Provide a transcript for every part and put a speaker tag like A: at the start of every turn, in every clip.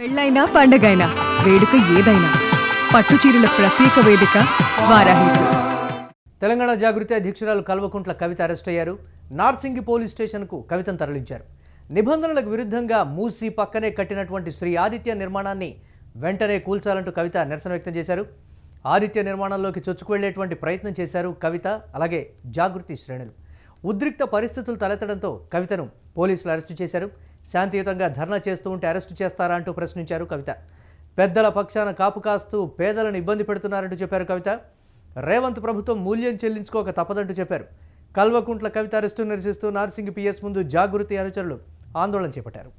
A: పెళ్ళైనా పండగైనా వేడుక ఏదైనా పట్టు చీరల ప్రత్యేక వేదిక వారాహి సిల్క్స్.
B: తెలంగాణ జాగృతి అధ్యక్షురాలు కల్వకుంట్ల కవిత అరెస్ట్ అయ్యారు. నార్సింగి పోలీస్ స్టేషన్కు కవితను తరలించారు. నిబంధనలకు విరుద్ధంగా మూసి పక్కనే కట్టినటువంటి శ్రీ ఆదిత్య నిర్మాణాన్ని వెంటనే కూల్చాలంటూ కవిత నిరసన వ్యక్తం చేశారు. ఆదిత్య నిర్మాణంలోకి చొచ్చుకు వెళ్లేటువంటి ప్రయత్నం చేశారు కవిత, అలాగే జాగృతి శ్రేణులు. ఉద్రిక్త పరిస్థితులు తలెత్తడంతో కవితను పోలీసులు అరెస్టు చేశారు. శాంతియుతంగా ధర్నా చేస్తూ ఉంటే అరెస్టు చేస్తారా అంటూ ప్రశ్నించారు కవిత. పెద్దల పక్షాన కాపు కాస్తూ పేదలను ఇబ్బంది పెడుతున్నారంటూ చెప్పారు కవిత. రేవంత్ ప్రభుత్వం మూల్యం చెల్లించుకోక తప్పదంటూ చెప్పారు. కల్వకుంట్ల కవిత అరెస్టు నిరసిస్తూ నార్సింగి పిఎస్ ముందు జాగృతి అనుచరులు ఆందోళన చేపట్టారు.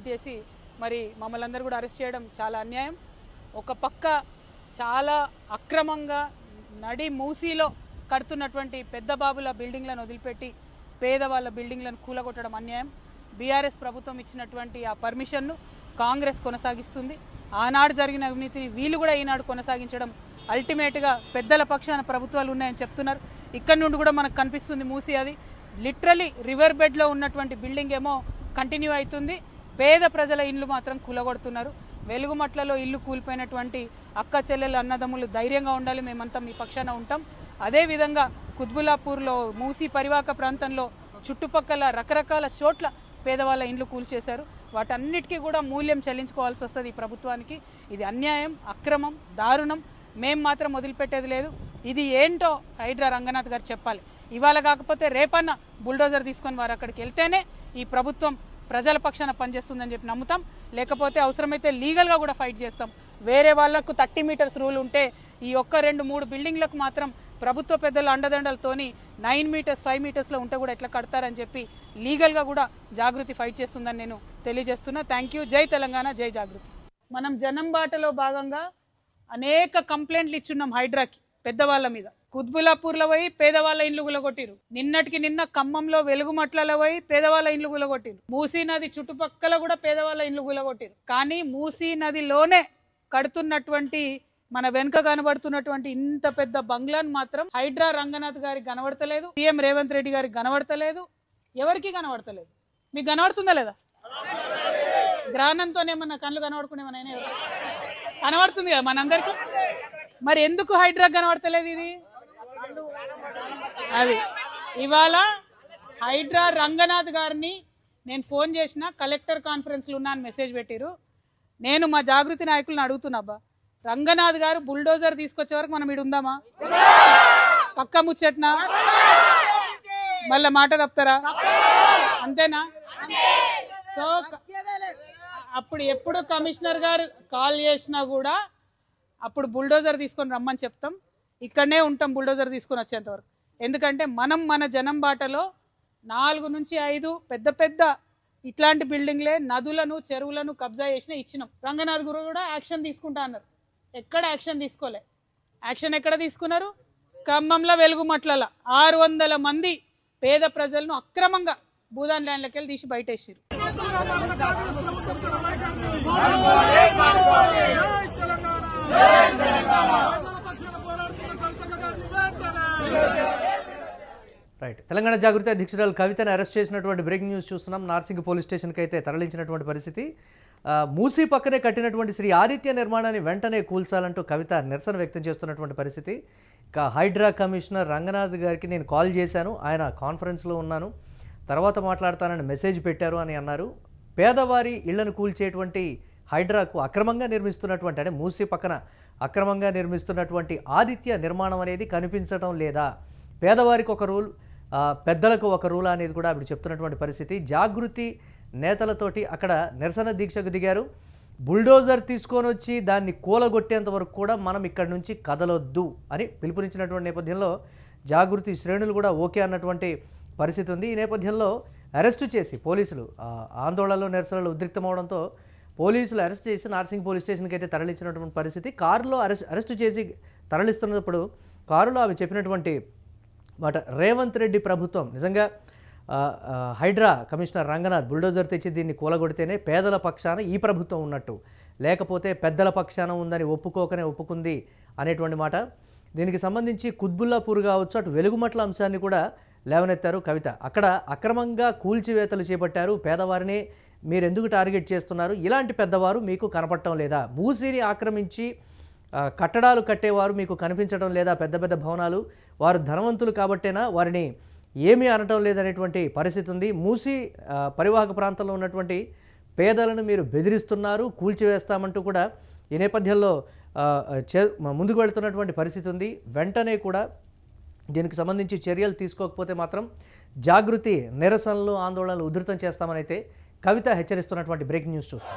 C: చేసి మరి మమ్మల్ని అందరూ కూడా అరెస్ట్ చేయడం చాలా అన్యాయం. ఒక పక్క చాలా అక్రమంగా నడి మూసీలో కడుతున్నటువంటి పెద్ద బాబుల బిల్డింగ్లను వదిలిపెట్టి పేదవాళ్ళ బిల్డింగ్లను కూలగొట్టడం అన్యాయం. బీఆర్ఎస్ ప్రభుత్వం ఇచ్చినటువంటి ఆ పర్మిషన్ను కాంగ్రెస్ కొనసాగిస్తుంది. ఆనాడు జరిగిన అవినీతిని వీళ్ళు కూడా ఈనాడు కొనసాగించడం అల్టిమేట్గా పెద్దల పక్షాన ప్రభుత్వాలు ఉన్నాయని చెప్తున్నారు. ఇక్కడ నుండి కూడా మనకు కనిపిస్తుంది మూసీ, అది లిటరలీ రివర్ బెడ్లో ఉన్నటువంటి బిల్డింగ్ ఏమో కంటిన్యూ అవుతుంది. పేద ప్రజల ఇల్లు మాత్రం కూలగొడుతున్నారు. వెలుగుమట్లలో ఇల్లు కూలిపోయినటువంటి అక్క చెల్లెలు అన్నదమ్ములు ధైర్యంగా ఉండాలి, మేమంతా మీ పక్షాన ఉంటాం. అదేవిధంగా కుత్బుల్లాపూర్లో మూసీ పరివాహక ప్రాంతంలో చుట్టుపక్కల రకరకాల చోట్ల పేదవాళ్ళ ఇండ్లు కూల్చేశారు. వాటన్నిటికీ కూడా మూల్యం చెల్లించుకోవాల్సి వస్తుంది ఈ ప్రభుత్వానికి. ఇది అన్యాయం, అక్రమం, దారుణం. మేం మాత్రం వదిలిపెట్టేది లేదు. ఇది ఏంటో హైడ్రా రంగనాథ్ గారు చెప్పాలి. ఇవాళ కాకపోతే రేపన్న బుల్డోజర్ తీసుకొని వారు అక్కడికి వెళ్తేనే ఈ ప్రభుత్వం ప్రజల పక్షాన పనిచేస్తుందని చెప్పి నమ్ముతాం. లేకపోతే అవసరమైతే లీగల్గా కూడా ఫైట్ చేస్తాం. వేరే వాళ్లకు 30 మీటర్స్ రూల్ ఉంటే ఈ ఒక్క 2-3 బిల్డింగ్లకు మాత్రం ప్రభుత్వ పెద్దల అండదండలతోని 9 మీటర్స్ 5 మీటర్స్లో ఉంటే కూడా ఎట్లా కడతారని చెప్పి లీగల్గా కూడా జాగృతి ఫైట్ చేస్తుందని నేను తెలియజేస్తున్నా. Thank you. జై తెలంగాణ, జై జాగృతి. మనం జనం బాటలో భాగంగా అనేక కంప్లైంట్లు ఇచ్చున్నాం హైడ్రాకి పెద్దవాళ్ళ మీద. కుత్బుల్లాపూర్లో పోయి పేదవాళ్ళ ఇండ్లు గులగొట్టిరు. నిన్నటికి నిన్న ఖమ్మంలో వెలుగుమట్లలో పోయి పేదవాళ్ళ ఇండ్లు గులగొట్టిరు. మూసీ నది చుట్టుపక్కల కూడా పేదవాళ్ళ ఇండ్లు గులగొట్టిరు. కానీ మూసీ నదిలోనే కడుతున్నటువంటి మన వెనుక కనబడుతున్నటువంటి ఇంత పెద్ద బంగ్లాను మాత్రం హైడ్రా రంగనాథ్ గారికి కనబడతలేదు, సీఎం రేవంత్ రెడ్డి గారికి కనబడతలేదు, ఎవరికి కనబడతలేదు. మీకు కనబడుతుందా లేదా? గ్రహణంతోనేమన్నా కళ్ళు కనబడుకునేమన్నా కనబడుతుంది కదా మనందరికీ. మరి ఎందుకు హైడ్రా కనబడతలేదు? ఇది అది ఇవాళ హైడ్రా రంగనాథ్ గారిని నేను ఫోన్ చేసిన, కలెక్టర్ కాన్ఫరెన్స్లో ఉన్నా అని మెసేజ్ పెట్టిరు. నేను మా జాగృతి నాయకులను అడుగుతున్నా, రంగనాథ్ గారు బుల్డోజర్ తీసుకొచ్చే వరకు మనం ఇడు ఉందామా? పక్క ముచ్చట్నా? మళ్ళా మాట తప్పుతారా? అంతేనా? సో అప్పుడు ఎప్పుడు కమిషనర్ గారు కాల్ చేసినా కూడా అప్పుడు బుల్డోజర్ తీసుకొని రమ్మని చెప్తాం. ఇక్కడనే ఉంటాం బుల్డోజర్ తీసుకొని వచ్చేంత వరకు. ఎందుకంటే మనం మన జనం బాటలో 4 నుంచి 5 పెద్ద పెద్ద ఇట్లాంటి బిల్డింగ్లే నదులను చెరువులను కబ్జా చేసినా ఇచ్చినాం. రంగనాథ్ గురు కూడా యాక్షన్ తీసుకుంటా అన్నారు. ఎక్కడ యాక్షన్ తీసుకోలే. యాక్షన్ ఎక్కడ తీసుకున్నారు? ఖమ్మంలో వెలుగుమట్లలో 600 మంది పేద ప్రజలను అక్రమంగా భూదాన్ ల్యాండ్లకి వెళ్ళి తీసి బయటేసారు.
B: రైట్. తెలంగాణ జాగృతి అధ్యక్షురాలు కవితను అరెస్ట్ చేసినటువంటి బ్రేకింగ్ న్యూస్ చూస్తున్నాం. నార్సింగ్ పోలీస్ స్టేషన్కి అయితే తరలించినటువంటి పరిస్థితి. మూసీ పక్కనే కట్టినటువంటి శ్రీ ఆదిత్య నిర్మాణాన్ని వెంటనే కూల్చాలంటూ కవిత నిరసన వ్యక్తం చేస్తున్నటువంటి పరిస్థితి. ఇక హైడ్రా కమిషనర్ రంగనాథ్ గారికి నేను కాల్ చేశాను, ఆయన కాన్ఫరెన్స్లో ఉన్నాను, తర్వాత మాట్లాడతానని మెసేజ్ పెట్టారు అని అన్నారు. పేదవారి ఇళ్లను కూల్చేటువంటి హైడ్రాకు అక్రమంగా నిర్మిస్తున్నటువంటి, అంటే మూసీ పక్కన అక్రమంగా నిర్మిస్తున్నటువంటి ఆదిత్య నిర్మాణం అనేది కనిపించడం లేదా? పేదవారికి ఒక రూల్, పెద్దలకు ఒక రూల్ అనేది కూడా ఆవిడ చెప్తున్నటువంటి పరిస్థితి. జాగృతి నేతలతోటి అక్కడ నిరసన దీక్షకు దిగారు. బుల్డోజర్ తీసుకొని వచ్చి దాన్ని కూలగొట్టేంత వరకు కూడా మనం ఇక్కడి నుంచి కదలొద్దు అని పిలుపునిచ్చినటువంటి నేపథ్యంలో జాగృతి శ్రేణులు కూడా ఓకే అన్నటువంటి పరిస్థితి ఉంది. ఈ నేపథ్యంలో అరెస్టు చేసి పోలీసులు ఆందోళనలో నిరసనలు ఉద్రిక్తమవడంతో పోలీసులు అరెస్ట్ చేసి నార్సింగ్ పోలీస్ స్టేషన్కి అయితే తరలించినటువంటి పరిస్థితి. కారులో అరెస్టు చేసి తరలిస్తున్నప్పుడు కారులో ఆమె చెప్పినటువంటి మాట, రేవంత్ రెడ్డి ప్రభుత్వం నిజంగా హైడ్రా కమిషనర్ రంగనాథ్ బుల్డోజర్ తెచ్చి దీన్ని కూలగొడితేనే పేదల పక్షాన ఈ ప్రభుత్వం ఉన్నట్టు, లేకపోతే పెద్దల పక్షాన ఉందని ఒప్పుకోకనే ఒప్పుకుంది అనేటువంటి మాట. దీనికి సంబంధించి కుత్బుల్లాపూర్ కావచ్చు, అటు వెలుగుమట్ల అంశాన్ని కూడా లేవనెత్తారు కవిత. అక్కడ అక్రమంగా కూల్చివేతలు చేపట్టారు, పేదవారిని మీరెందుకు టార్గెట్ చేస్తున్నారు, ఇలాంటి పెద్దవారు మీకు కనపడటం లేదా, మూసీని ఆక్రమించి కట్టడాలు కట్టేవారు మీకు కనిపించడం లేదా, పెద్ద పెద్ద భవనాలు, వారు ధనవంతులు కాబట్టేనా వారిని ఏమీ అనటం లేదనేటువంటి పరిస్థితి ఉంది. మూసీ పరివాహక ప్రాంతంలో ఉన్నటువంటి పేదలను మీరు బెదిరిస్తున్నారు, కూల్చివేస్తామంటూ కూడా ఈ నేపథ్యంలో ముందుకు వెళుతున్నటువంటి పరిస్థితి ఉంది. వెంటనే కూడా దీనికి సంబంధించి చర్యలు తీసుకోకపోతే మాత్రం జాగృతి నిరసనలు, ఆందోళనలు ఉధృతం చేస్తామని అయితే కవిత హెచ్చరిస్తున్నటువంటి బ్రేకింగ్ న్యూస్ చూస్తాం.